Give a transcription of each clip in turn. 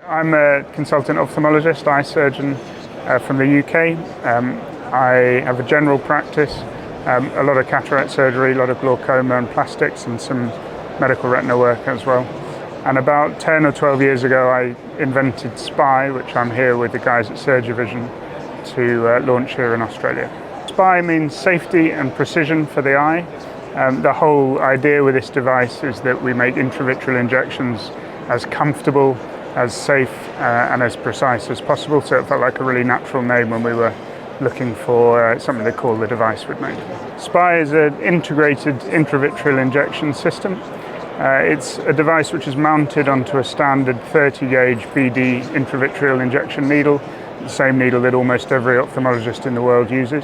I'm a consultant ophthalmologist, eye surgeon from the UK. I have a general practice, a lot of cataract surgery, a lot of glaucoma and plastics, and some medical retina work as well. And about 10 or 12 years ago, I invented SP.Eye, which I'm here with the guys at SurgiVision to launch here in Australia. SP.Eye means safety and precision for the eye. The whole idea with this device is that we make intravitreal injections as comfortable, as safe and as precise as possible, so it felt like a really natural name when we were looking for something to call the device we'd made. SP.Eye is an integrated intravitreal injection system. It's a device which is mounted onto a standard 30-gauge BD intravitreal injection needle, the same needle that almost every ophthalmologist in the world uses.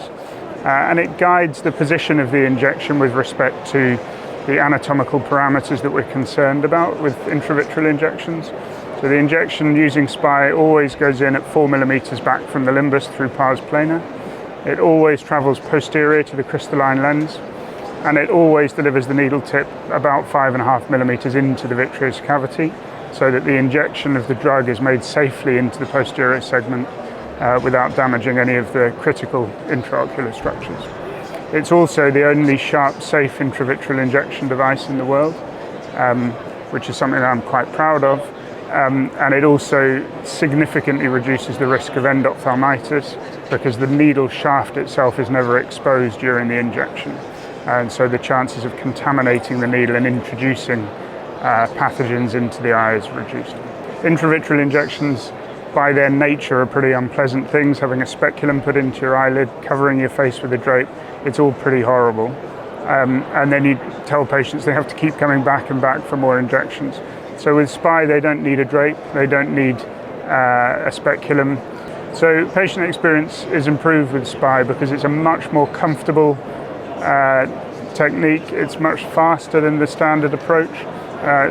And it guides the position of the injection with respect to the anatomical parameters that we're concerned about with intravitreal injections. So the injection using SP.Eye always goes in at 4 millimeters back from the limbus through pars plana. It always travels posterior to the crystalline lens, and it always delivers the needle tip about 5.5 millimeters into the vitreous cavity, so that the injection of the drug is made safely into the posterior segment without damaging any of the critical intraocular structures. It's also the only sharp, safe intravitreal injection device in the world, which is something that I'm quite proud of. And it also significantly reduces the risk of endophthalmitis because the needle shaft itself is never exposed during the injection. And so the chances of contaminating the needle and introducing pathogens into the eye is reduced. Intravitreal injections, by their nature, are pretty unpleasant things. Having a speculum put into your eyelid, covering your face with a drape, it's all pretty horrible. And then you tell patients they have to keep coming back and back for more injections. So with SP.Eye, they don't need a drape, they don't need a speculum. So patient experience is improved with SP.Eye because it's a much more comfortable technique. It's much faster than the standard approach,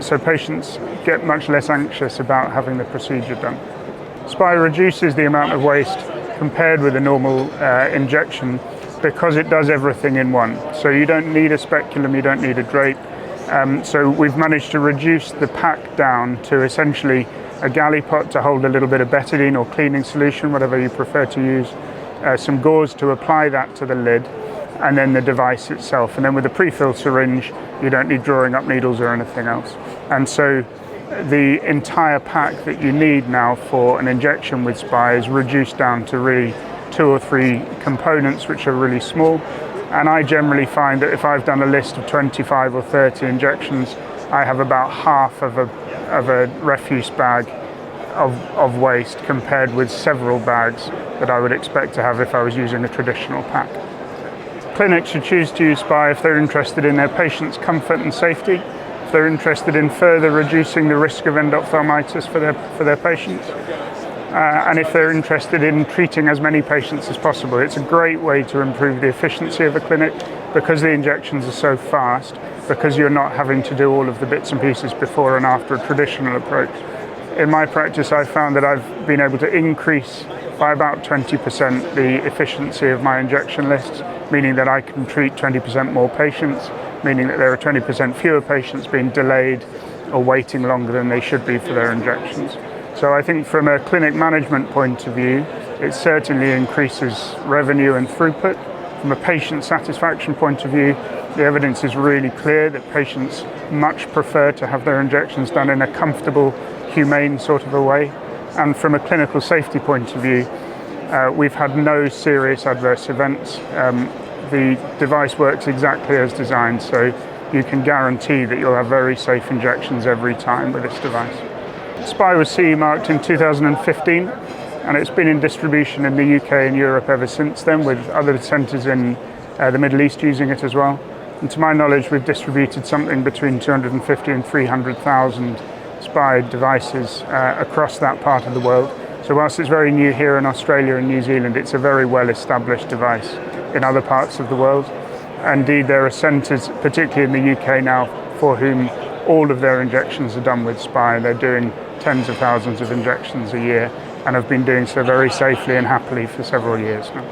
so patients get much less anxious about having the procedure done. SP.Eye reduces the amount of waste compared with a normal injection because it does everything in one. So you don't need a speculum, you don't need a drape. So we've managed to reduce the pack down to essentially a gallipot to hold a little bit of betadine or cleaning solution, whatever you prefer to use, some gauze to apply that to the lid, and then the device itself. And then with a pre-filled syringe, you don't need drawing up needles or anything else. And so the entire pack that you need now for an injection with SP.Eye is reduced down to really 2 or 3 components which are really small. And I generally find that if I've done a list of 25 or 30 injections, I have about half of a refuse bag of waste compared with several bags that I would expect to have if I was using a traditional pack. Clinics should choose to use SP.Eye if they're interested in their patients' comfort and safety, if they're interested in further reducing the risk of endophthalmitis for their patients, and if they're interested in treating as many patients as possible. It's a great way to improve the efficiency of a clinic because the injections are so fast, because you're not having to do all of the bits and pieces before and after a traditional approach. In my practice, I've found that I've been able to increase by about 20% the efficiency of my injection lists, meaning that I can treat 20% more patients, meaning that there are 20% fewer patients being delayed or waiting longer than they should be for their injections. So I think from a clinic management point of view, it certainly increases revenue and throughput. From a patient satisfaction point of view, the evidence is really clear that patients much prefer to have their injections done in a comfortable, humane sort of a way. And from a clinical safety point of view, we've had no serious adverse events. The device works exactly as designed, so you can guarantee that you'll have very safe injections every time with this device. SP.Eye was CE marked in 2015, and it's been in distribution in the UK and Europe ever since then, with other centres in the Middle East using it as well. And to my knowledge, we've distributed something between 250 and 300,000 SP.Eye devices across that part of the world. So whilst it's very new here in Australia and New Zealand, it's a very well-established device in other parts of the world. Indeed, there are centres, particularly in the UK now, for whom all of their injections are done with SP.Eye. They're doing tens of thousands of injections a year and have been doing so very safely and happily for several years now.